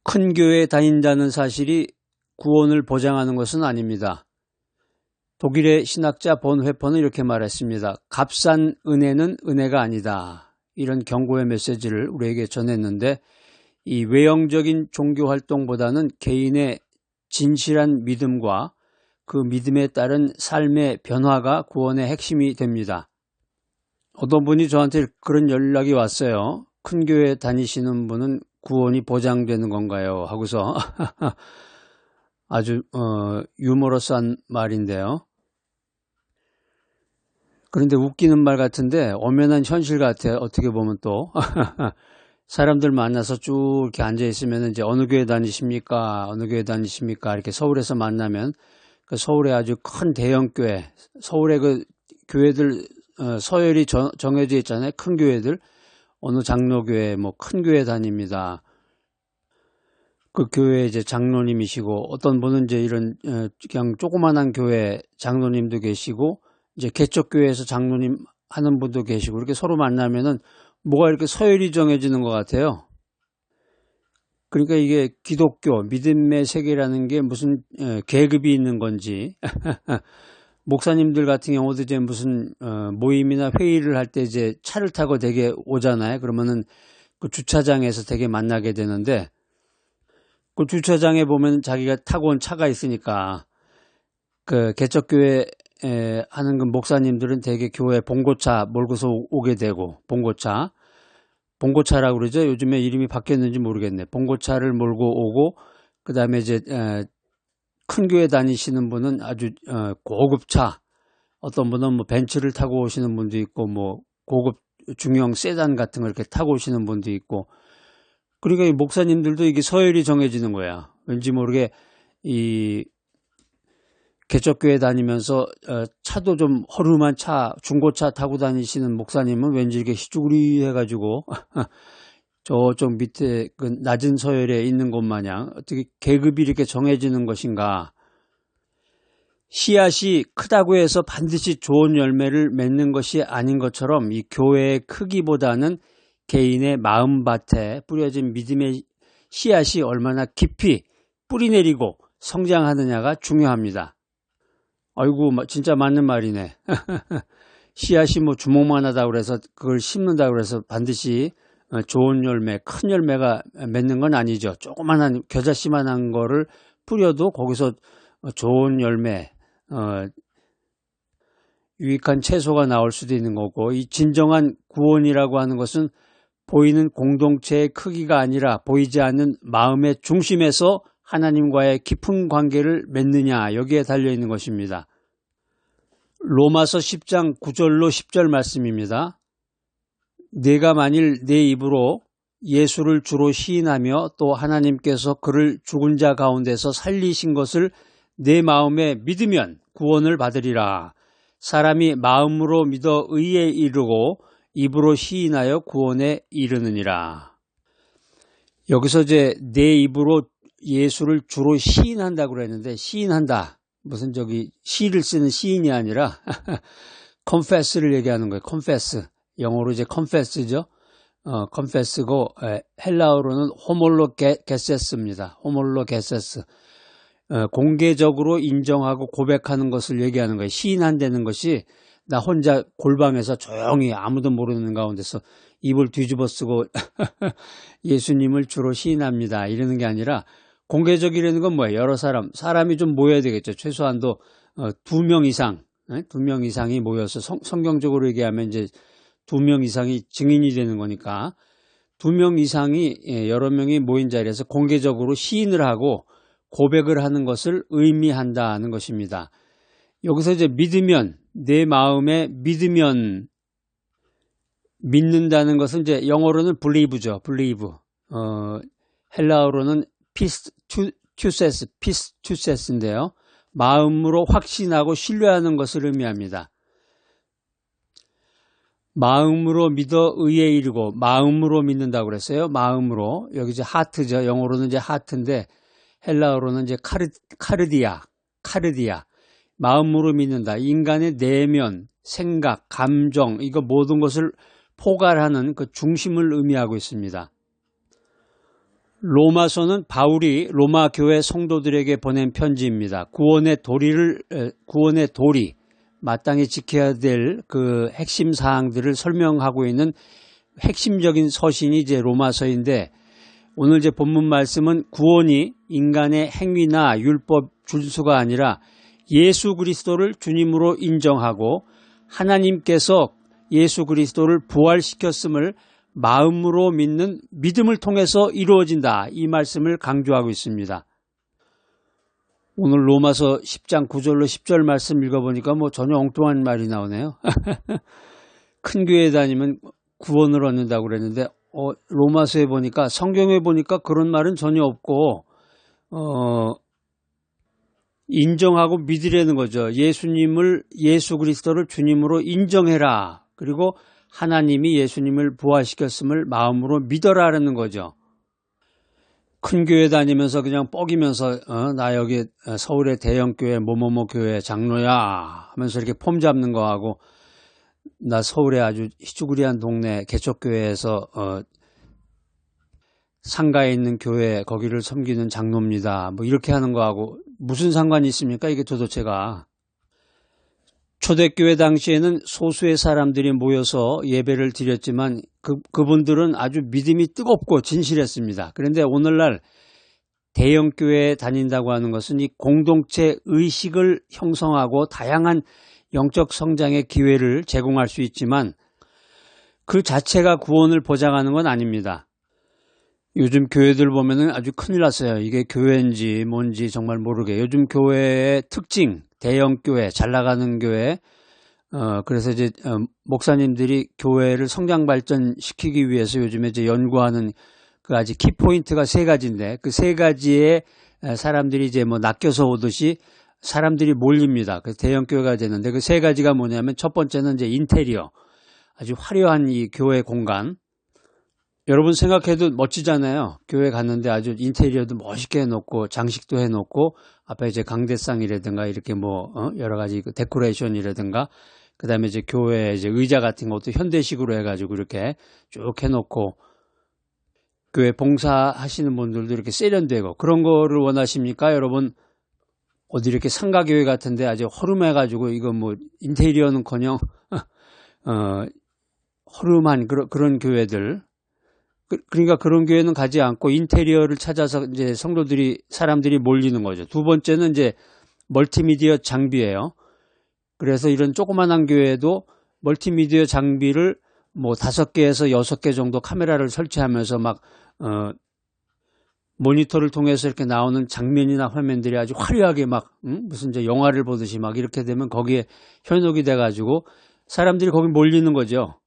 큰 교회에 다닌다는 사실이 구원을 보장하는 것은 아닙니다. 독일의 신학자 본회퍼는 이렇게 말했습니다. 값싼 은혜는 은혜가 아니다. 이런 경고의 메시지를 우리에게 전했는데, 이 외형적인 종교 활동보다는 개인의 진실한 믿음과 그 믿음에 따른 삶의 변화가 구원의 핵심이 됩니다. 어떤 분이 저한테 그런 연락이 왔어요. 큰 교회 다니시는 분은 구원이 보장되는 건가요? 하고서 아주 유머러스한 말인데요. 그런데 웃기는 말 같은데 엄연한 현실 같아요. 어떻게 보면 또 사람들 만나서 쭉 이렇게 앉아 있으면 이제 어느 교회 다니십니까? 어느 교회 다니십니까? 이렇게 서울에서 만나면 그 서울에 아주 큰 대형 교회, 서울의 그 교회들 서열이 정해져 있잖아요. 큰 교회들, 어느 장로교회, 뭐 큰 교회 다닙니다. 그 교회 이제 장로님이시고, 어떤 분은 이제 이런 그냥 조그만한 교회 장로님도 계시고, 이제 개척교회에서 장로님 하는 분도 계시고, 이렇게 서로 만나면은 뭐가 이렇게 서열이 정해지는 것 같아요. 그러니까 이게 기독교, 믿음의 세계라는 게 무슨 계급이 있는 건지, 목사님들 같은 경우도 이제 무슨 모임이나 회의를 할 때 이제 차를 타고 되게 오잖아요. 그러면은 그 주차장에서 되게 만나게 되는데, 그 주차장에 보면 자기가 타고 온 차가 있으니까 그 개척교회 하는 그 목사님들은 되게 교회 봉고차 몰고서 오게 되고, 봉고차라고 그러죠. 요즘에 이름이 바뀌었는지 모르겠네. 봉고차를 몰고 오고, 그 다음에 이제 큰 교회 다니시는 분은 아주 고급차, 어떤 분은 뭐 벤츠를 타고 오시는 분도 있고, 뭐 고급 중형 세단 같은 걸 이렇게 타고 오시는 분도 있고, 그러니까 이 목사님들도 이게 서열이 정해지는 거야. 왠지 모르게 이 개척교회 다니면서 차도 좀 허름한 차, 중고차 타고 다니시는 목사님은 왠지 이렇게 희죽으리 해가지고 저쪽 밑에 그 낮은 서열에 있는 것 마냥 어떻게 계급이 이렇게 정해지는 것인가. 씨앗이 크다고 해서 반드시 좋은 열매를 맺는 것이 아닌 것처럼 이 교회의 크기보다는 개인의 마음밭에 뿌려진 믿음의 씨앗이 얼마나 깊이 뿌리내리고 성장하느냐가 중요합니다. 아이고, 진짜 맞는 말이네. 씨앗이 뭐 주먹만 하다고 그래서 그걸 심는다고 그래서 반드시 좋은 열매, 큰 열매가 맺는 건 아니죠. 조그만한 겨자씨만한 거를 뿌려도 거기서 좋은 열매, 유익한 채소가 나올 수도 있는 거고, 이 진정한 구원이라고 하는 것은 보이는 공동체의 크기가 아니라 보이지 않는 마음의 중심에서 하나님과의 깊은 관계를 맺느냐, 여기에 달려있는 것입니다. 로마서 10장 9절로 10절 말씀입니다. 내가 만일 내 입으로 예수를 주로 시인하며 또 하나님께서 그를 죽은 자 가운데서 살리신 것을 내 마음에 믿으면 구원을 받으리라. 사람이 마음으로 믿어 의에 이르고 입으로 시인하여 구원에 이르느니라. 여기서 이제 내 입으로 예수를 주로 시인한다고 그랬는데, 시인한다. 무슨 시를 쓰는 시인이 아니라 confess를 얘기하는 거예요. confess. 영어로 이제 confess죠. confess고 헬라어로는 호몰로게세스입니다. 호몰로게세스. 공개적으로 인정하고 고백하는 것을 얘기하는 거예요. 시인한다는 것이 나 혼자 골방에서 조용히 아무도 모르는 가운데서 입을 뒤집어 쓰고 예수님을 주로 시인합니다. 이러는 게 아니라, 공개적이라는 건 뭐예요? 여러 사람이 좀 모여야 되겠죠. 최소한도 2명 이상, 2명 이상이 모여서 성경적으로 얘기하면 이제 2명 이상이 증인이 되는 거니까 2명 이상이 여러 명이 모인 자리에서 공개적으로 시인을 하고 고백을 하는 것을 의미한다는 것입니다. 여기서 이제 믿으면, 내 마음에 믿으면, 믿는다는 것은 이제 영어로는 believe죠. believe. 헬라어로는 피스투세스인데요. 마음으로 확신하고 신뢰하는 것을 의미합니다. 마음으로 믿어 의에 이르고, 마음으로 믿는다고 그랬어요. 마음으로. 여기 이제 하트죠. 영어로는 이제 하트인데 헬라어로는 이제 카르디아. 마음으로 믿는다. 인간의 내면, 생각, 감정, 이거 모든 것을 포괄하는 그 중심을 의미하고 있습니다. 로마서는 바울이 로마 교회 성도들에게 보낸 편지입니다. 구원의 도리, 마땅히 지켜야 될 그 핵심 사항들을 설명하고 있는 핵심적인 서신이 이제 로마서인데, 오늘 제 본문 말씀은 구원이 인간의 행위나 율법 준수가 아니라 예수 그리스도를 주님으로 인정하고 하나님께서 예수 그리스도를 부활시켰음을 마음으로 믿는 믿음을 통해서 이루어진다, 이 말씀을 강조하고 있습니다. 오늘 로마서 10장 9절로 10절 말씀 읽어보니까 뭐 전혀 엉뚱한 말이 나오네요. 큰 교회 다니면 구원을 얻는다고 그랬는데 로마서에 보니까, 성경에 보니까 그런 말은 전혀 없고 인정하고 믿으려는 거죠. 예수 그리스도를 주님으로 인정해라. 그리고 하나님이 예수님을 부활시켰음을 마음으로 믿어라라는 거죠. 큰 교회 다니면서 그냥 뻐기면서 나 여기 서울의 대형교회 뭐뭐뭐 교회 장로야 하면서 이렇게 폼 잡는 거하고, 나 서울에 아주 희죽으리한 동네 개척교회에서 상가에 있는 교회 거기를 섬기는 장로입니다, 뭐 이렇게 하는 거하고 무슨 상관이 있습니까? 이게 도대체가. 초대교회 당시에는 소수의 사람들이 모여서 예배를 드렸지만 그분들은 아주 믿음이 뜨겁고 진실했습니다. 그런데 오늘날 대형교회에 다닌다고 하는 것은 이 공동체 의식을 형성하고 다양한 영적 성장의 기회를 제공할 수 있지만 그 자체가 구원을 보장하는 건 아닙니다. 요즘 교회들 보면은 아주 큰일 났어요. 이게 교회인지 뭔지 정말 모르게. 요즘 교회의 특징, 대형교회, 잘 나가는 교회, 그래서 이제 목사님들이 교회를 성장 발전시키기 위해서 요즘에 이제 연구하는 그 아주 키포인트가 세 가지인데, 그 세 가지에 사람들이 이제 뭐 낚여서 오듯이 사람들이 몰립니다. 그 대형교회가 되는데, 그 세 가지가 뭐냐면, 첫 번째는 이제 인테리어, 아주 화려한 이 교회 공간. 여러분 생각해도 멋지잖아요. 교회 갔는데 아주 인테리어도 멋있게 해놓고 장식도 해놓고 앞에 이제 강대상이라든가 이렇게 뭐 여러 가지 데코레이션이라든가, 그 다음에 이제 교회 이제 의자 같은 것도 현대식으로 해가지고 이렇게 쭉 해놓고, 교회 봉사하시는 분들도 이렇게 세련되고 그런 거를 원하십니까? 여러분 어디 이렇게 상가교회 같은데 아주 허름해가지고 이거 뭐 인테리어는커녕 허름한 그런 교회들. 그러니까 그런 교회는 가지 않고 인테리어를 찾아서 이제 사람들이 몰리는 거죠. 두 번째는 이제 멀티미디어 장비예요. 그래서 이런 조그만한 교회도 멀티미디어 장비를 뭐 5개에서 6개 정도 카메라를 설치하면서 막 모니터를 통해서 이렇게 나오는 장면이나 화면들이 아주 화려하게 막 무슨 이제 영화를 보듯이 막 이렇게 되면 거기에 현혹이 돼가지고 사람들이 거기 몰리는 거죠.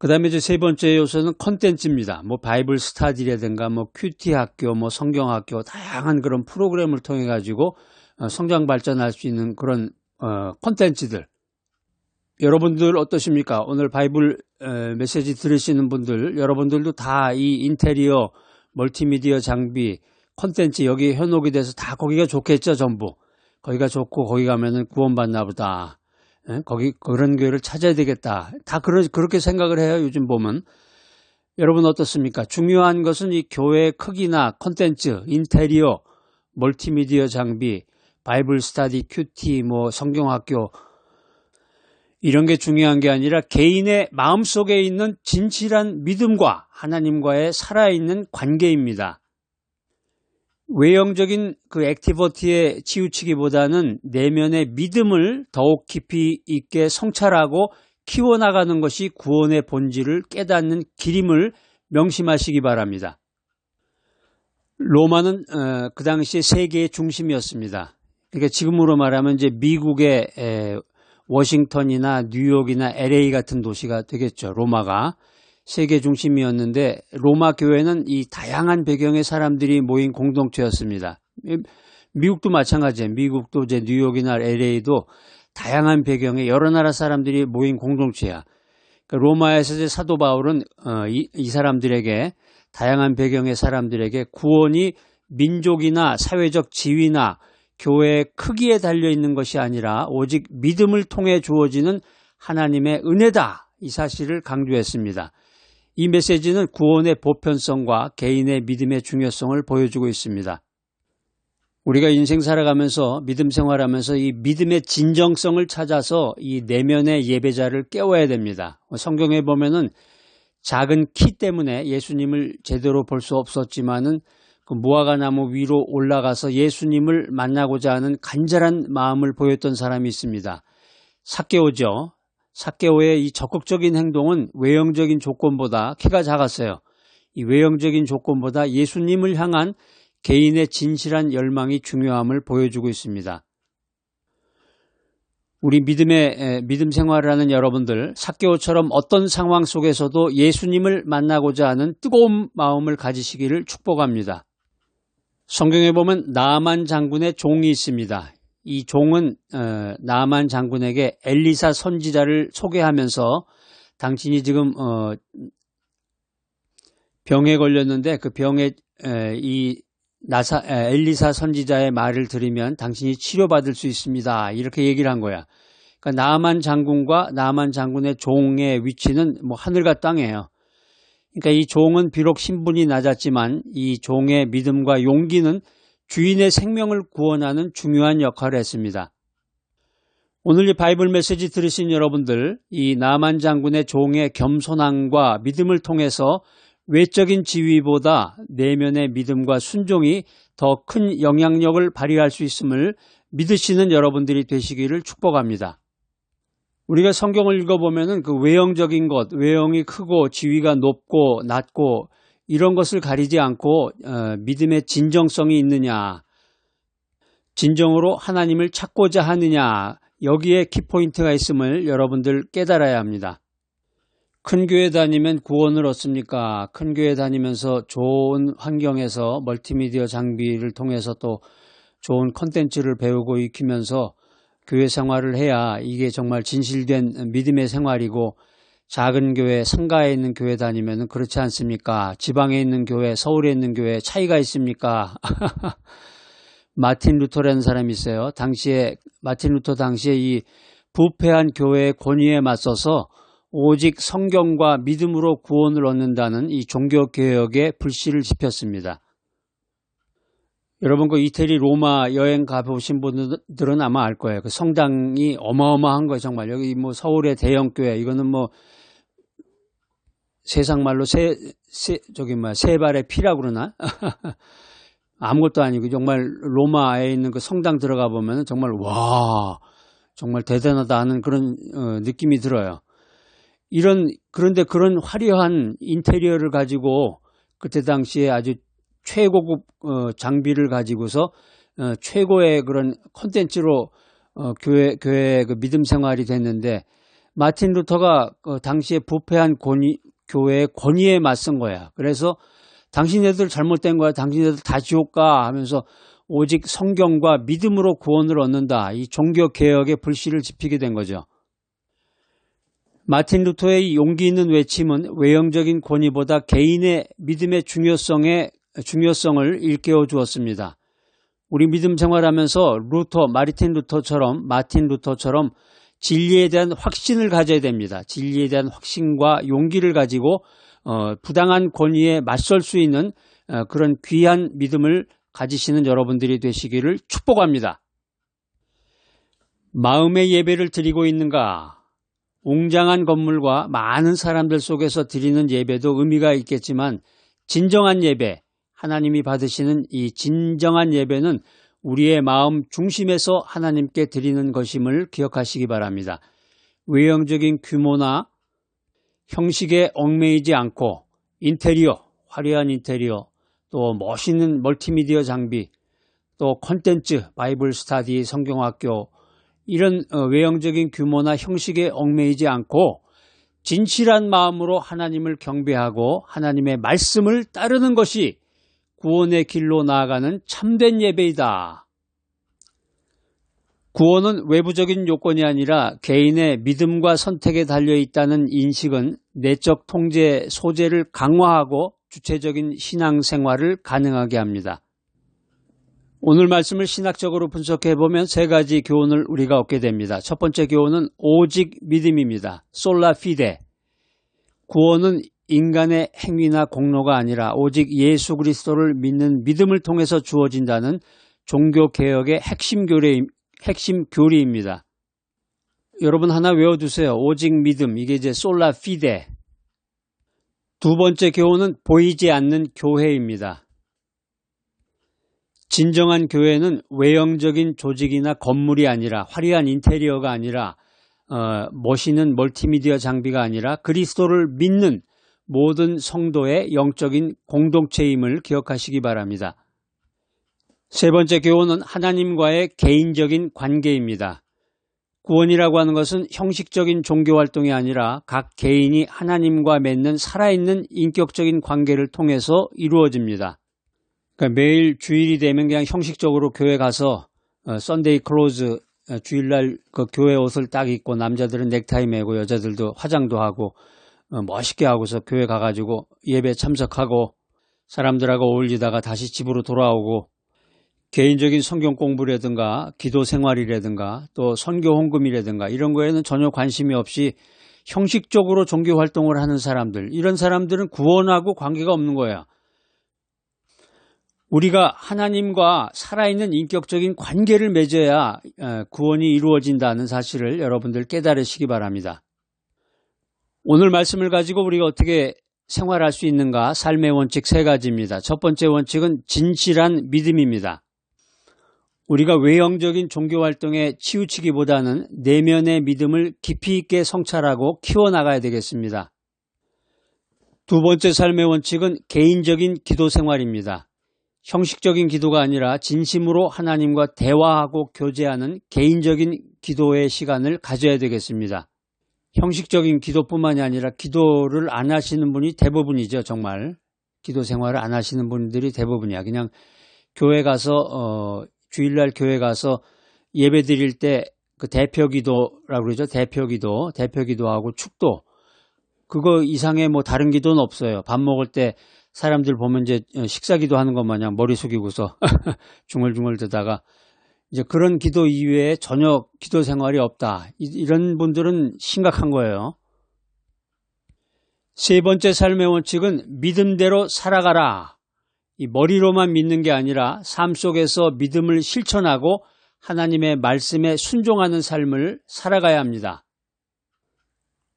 그 다음에 이제 세 번째 요소는 컨텐츠입니다. 뭐 바이블 스타디라든가 뭐 큐티 학교, 뭐 성경 학교, 다양한 그런 프로그램을 통해 가지고 성장 발전할 수 있는 그런 컨텐츠들. 여러분들 어떠십니까? 오늘 바이블 메시지 들으시는 분들, 여러분들도 다 이 인테리어, 멀티미디어 장비, 컨텐츠 여기 현혹이 돼서 다 거기가 좋겠죠, 전부. 거기가 좋고 거기 가면은 구원받나 보다. 거기 그런 교회를 찾아야 되겠다. 다 그렇게 생각을 해요, 요즘 보면. 여러분 어떻습니까? 중요한 것은 이 교회의 크기나 컨텐츠, 인테리어, 멀티미디어 장비, 바이블 스타디, 큐티, 뭐 성경학교, 이런 게 중요한 게 아니라 개인의 마음속에 있는 진실한 믿음과 하나님과의 살아있는 관계입니다. 외형적인 그 액티비티에 치우치기보다는 내면의 믿음을 더욱 깊이 있게 성찰하고 키워나가는 것이 구원의 본질을 깨닫는 길임을 명심하시기 바랍니다. 로마는 그 당시 세계의 중심이었습니다. 그러니까 지금으로 말하면 이제 미국의 워싱턴이나 뉴욕이나 LA 같은 도시가 되겠죠. 로마가 세계 중심이었는데, 로마 교회는 이 다양한 배경의 사람들이 모인 공동체였습니다. 미국도 마찬가지예요. 미국도 이제 뉴욕이나 LA도 다양한 배경의 여러 나라 사람들이 모인 공동체야. 그러니까 로마에서 이제 사도 바울은 이 사람들에게, 다양한 배경의 사람들에게 구원이 민족이나 사회적 지위나 교회의 크기에 달려있는 것이 아니라 오직 믿음을 통해 주어지는 하나님의 은혜다, 이 사실을 강조했습니다. 이 메시지는 구원의 보편성과 개인의 믿음의 중요성을 보여주고 있습니다. 우리가 인생 살아가면서 믿음 생활하면서 이 믿음의 진정성을 찾아서 이 내면의 예배자를 깨워야 됩니다. 성경에 보면은 작은 키 때문에 예수님을 제대로 볼 수 없었지만은 그 무화과 나무 위로 올라가서 예수님을 만나고자 하는 간절한 마음을 보였던 사람이 있습니다. 삭개오죠. 삭개오의 이 적극적인 행동은 외형적인 조건보다 키가 작았어요. 이 외형적인 조건보다 예수님을 향한 개인의 진실한 열망이 중요함을 보여주고 있습니다. 우리 믿음 생활을 하는 여러분들, 삭개오처럼 어떤 상황 속에서도 예수님을 만나고자 하는 뜨거운 마음을 가지시기를 축복합니다. 성경에 보면 나아만 장군의 종이 있습니다. 이 종은 나아만 장군에게 엘리사 선지자를 소개하면서 당신이 지금 병에 걸렸는데 그 병에 엘리사 선지자의 말을 들으면 당신이 치료받을 수 있습니다. 이렇게 얘기를 한 거야. 그러니까 나아만 장군과 나아만 장군의 종의 위치는 뭐 하늘과 땅이에요. 그러니까 이 종은 비록 신분이 낮았지만 이 종의 믿음과 용기는 주인의 생명을 구원하는 중요한 역할을 했습니다. 오늘 이 바이블 메시지 들으신 여러분들, 이 나아만 장군의 종의 겸손함과 믿음을 통해서 외적인 지위보다 내면의 믿음과 순종이 더 큰 영향력을 발휘할 수 있음을 믿으시는 여러분들이 되시기를 축복합니다. 우리가 성경을 읽어보면은 그 외형적인 것, 외형이 크고 지위가 높고 낮고 이런 것을 가리지 않고 믿음의 진정성이 있느냐, 진정으로 하나님을 찾고자 하느냐, 여기에 키포인트가 있음을 여러분들 깨달아야 합니다. 큰 교회 다니면 구원을 얻습니까? 큰 교회 다니면서 좋은 환경에서 멀티미디어 장비를 통해서 또 좋은 콘텐츠를 배우고 익히면서 교회 생활을 해야 이게 정말 진실된 믿음의 생활이고, 작은 교회, 상가에 있는 교회 다니면 그렇지 않습니까? 지방에 있는 교회, 서울에 있는 교회 차이가 있습니까? 마틴 루터라는 사람이 있어요. 마틴 루터 당시에 이 부패한 교회의 권위에 맞서서 오직 성경과 믿음으로 구원을 얻는다는 이 종교개혁에 불씨를 지폈습니다. 여러분 그 이태리 로마 여행 가보신 분들은 아마 알 거예요. 그 성당이 어마어마한 거예요. 정말 여기 뭐 서울의 대형교회, 이거는 뭐 세상 말로 세 발의 피라고 그러나? 아무것도 아니고 정말 로마에 있는 그 성당 들어가 보면 정말 와, 정말 대단하다 하는 그런 느낌이 들어요. 그런데 그런 화려한 인테리어를 가지고 그때 당시에 아주 최고급 장비를 가지고서 최고의 그런 콘텐츠로 교회의 그 믿음 생활이 됐는데, 마틴 루터가 당시에 부패한 교회의 권위에 맞선 거야. 그래서 당신네들 잘못된 거야, 당신네들 다 지옥 가 하면서 오직 성경과 믿음으로 구원을 얻는다, 이 종교개혁에 불씨를 지피게 된 거죠. 마틴 루터의 용기 있는 외침은 외형적인 권위보다 개인의 믿음의 중요성을 일깨워 주었습니다. 우리 믿음 생활하면서 마틴 루터처럼 진리에 대한 확신을 가져야 됩니다. 진리에 대한 확신과 용기를 가지고 부당한 권위에 맞설 수 있는 그런 귀한 믿음을 가지시는 여러분들이 되시기를 축복합니다. 마음의 예배를 드리고 있는가? 웅장한 건물과 많은 사람들 속에서 드리는 예배도 의미가 있겠지만, 진정한 예배, 하나님이 받으시는 이 진정한 예배는 우리의 마음 중심에서 하나님께 드리는 것임을 기억하시기 바랍니다. 외형적인 규모나 형식에 얽매이지 않고 화려한 인테리어, 또 멋있는 멀티미디어 장비, 또 콘텐츠, 바이블 스터디, 성경학교, 이런 외형적인 규모나 형식에 얽매이지 않고 진실한 마음으로 하나님을 경배하고 하나님의 말씀을 따르는 것이 구원의 길로 나아가는 참된 예배이다. 구원은 외부적인 요건이 아니라 개인의 믿음과 선택에 달려있다는 인식은 내적 통제 소재를 강화하고 주체적인 신앙생활을 가능하게 합니다. 오늘 말씀을 신학적으로 분석해보면 세 가지 교훈을 우리가 얻게 됩니다. 첫 번째 교훈은 오직 믿음입니다. 솔라 피데. 구원은 인간의 행위나 공로가 아니라 오직 예수 그리스도를 믿는 믿음을 통해서 주어진다는 종교개혁의 핵심 교리입니다. 여러분 하나 외워두세요. 오직 믿음, 이게 이제 솔라 피데. 두 번째 교훈은 보이지 않는 교회입니다. 진정한 교회는 외형적인 조직이나 건물이 아니라, 화려한 인테리어가 아니라, 멋있는 멀티미디어 장비가 아니라 그리스도를 믿는 모든 성도의 영적인 공동체임을 기억하시기 바랍니다. 세 번째 교훈은 하나님과의 개인적인 관계입니다. 구원이라고 하는 것은 형식적인 종교활동이 아니라 각 개인이 하나님과 맺는 살아있는 인격적인 관계를 통해서 이루어집니다. 그러니까 매일 주일이 되면 그냥 형식적으로 교회 가서 썬데이 클로즈, 주일날 그 교회 옷을 딱 입고 남자들은 넥타이 매고 여자들도 화장도 하고 멋있게 하고서 교회 가가지고 예배 참석하고 사람들하고 어울리다가 다시 집으로 돌아오고 개인적인 성경 공부라든가 기도 생활이라든가 또 선교 헌금이라든가 이런 거에는 전혀 관심이 없이 형식적으로 종교 활동을 하는 사람들, 이런 사람들은 구원하고 관계가 없는 거예요. 우리가 하나님과 살아있는 인격적인 관계를 맺어야 구원이 이루어진다는 사실을 여러분들 깨달으시기 바랍니다. 오늘 말씀을 가지고 우리가 어떻게 생활할 수 있는가? 삶의 원칙 세 가지입니다. 첫 번째 원칙은 진실한 믿음입니다. 우리가 외형적인 종교활동에 치우치기보다는 내면의 믿음을 깊이 있게 성찰하고 키워나가야 되겠습니다. 두 번째 삶의 원칙은 개인적인 기도 생활입니다. 형식적인 기도가 아니라 진심으로 하나님과 대화하고 교제하는 개인적인 기도의 시간을 가져야 되겠습니다. 형식적인 기도뿐만이 아니라 기도를 안 하시는 분이 대부분이죠. 정말 기도 생활을 안 하시는 분들이 대부분이야. 그냥 교회 가서 주일날 교회 가서 예배 드릴 때 그 대표기도라고 그러죠. 대표기도하고 축도, 그거 이상의 뭐 다른 기도는 없어요. 밥 먹을 때 사람들 보면 이제 식사기도 하는 것 마냥 머리 숙이고서 중얼중얼 대다가 이제 그런 기도 이외에 전혀 기도 생활이 없다. 이런 분들은 심각한 거예요. 세 번째 삶의 원칙은 믿음대로 살아가라. 이 머리로만 믿는 게 아니라 삶 속에서 믿음을 실천하고 하나님의 말씀에 순종하는 삶을 살아가야 합니다.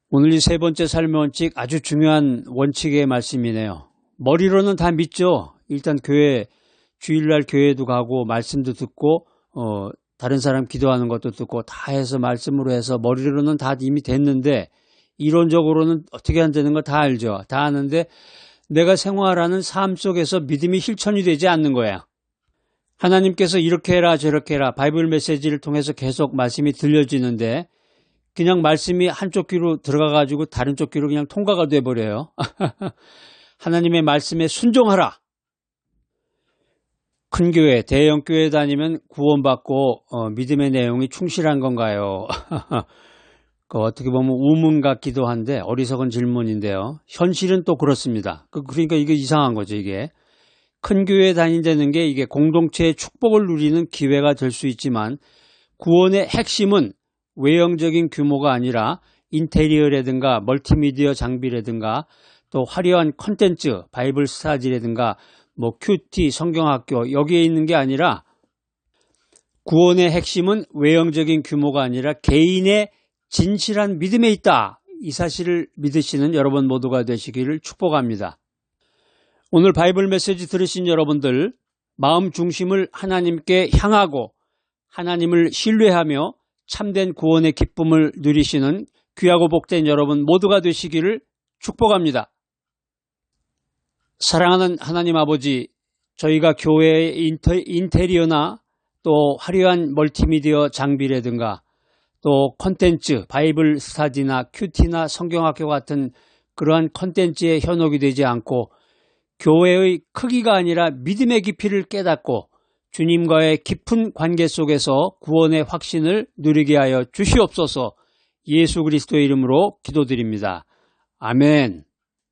오늘 이 세 번째 삶의 원칙, 아주 중요한 원칙의 말씀이네요. 머리로는 다 믿죠. 일단 교회, 주일날 교회도 가고 말씀도 듣고 다른 사람 기도하는 것도 듣고 다 해서 말씀으로 해서 머리로는 다 이미 됐는데 이론적으로는 어떻게 한다는 거 다 알죠. 다 아는데 내가 생활하는 삶 속에서 믿음이 실천이 되지 않는 거야. 하나님께서 이렇게 해라 저렇게 해라 바이블 메시지를 통해서 계속 말씀이 들려지는데 그냥 말씀이 한쪽 귀로 들어가가지고 다른 쪽 귀로 그냥 통과가 돼버려요. 하나님의 말씀에 순종하라. 큰 교회, 대형 교회 다니면 구원받고 믿음의 내용이 충실한 건가요? 어떻게 보면 우문 같기도 한데 어리석은 질문인데요. 현실은 또 그렇습니다. 그러니까 이게 이상한 거죠. 이게 큰 교회 다닌다는 게 이게 공동체의 축복을 누리는 기회가 될 수 있지만 구원의 핵심은 외형적인 규모가 아니라 인테리어라든가 멀티미디어 장비라든가 또 화려한 콘텐츠, 바이블 스타디라든가 뭐 큐티, 성경학교 여기에 있는 게 아니라 구원의 핵심은 외형적인 규모가 아니라 개인의 진실한 믿음에 있다. 이 사실을 믿으시는 여러분 모두가 되시기를 축복합니다. 오늘 바이블 메시지 들으신 여러분들 마음 중심을 하나님께 향하고 하나님을 신뢰하며 참된 구원의 기쁨을 누리시는 귀하고 복된 여러분 모두가 되시기를 축복합니다. 사랑하는 하나님 아버지, 저희가 교회의 인테리어나 또 화려한 멀티미디어 장비라든가 또 콘텐츠, 바이블 스타디나 큐티나 성경학교 같은 그러한 콘텐츠에 현혹이 되지 않고 교회의 크기가 아니라 믿음의 깊이를 깨닫고 주님과의 깊은 관계 속에서 구원의 확신을 누리게 하여 주시옵소서. 예수 그리스도의 이름으로 기도드립니다. 아멘.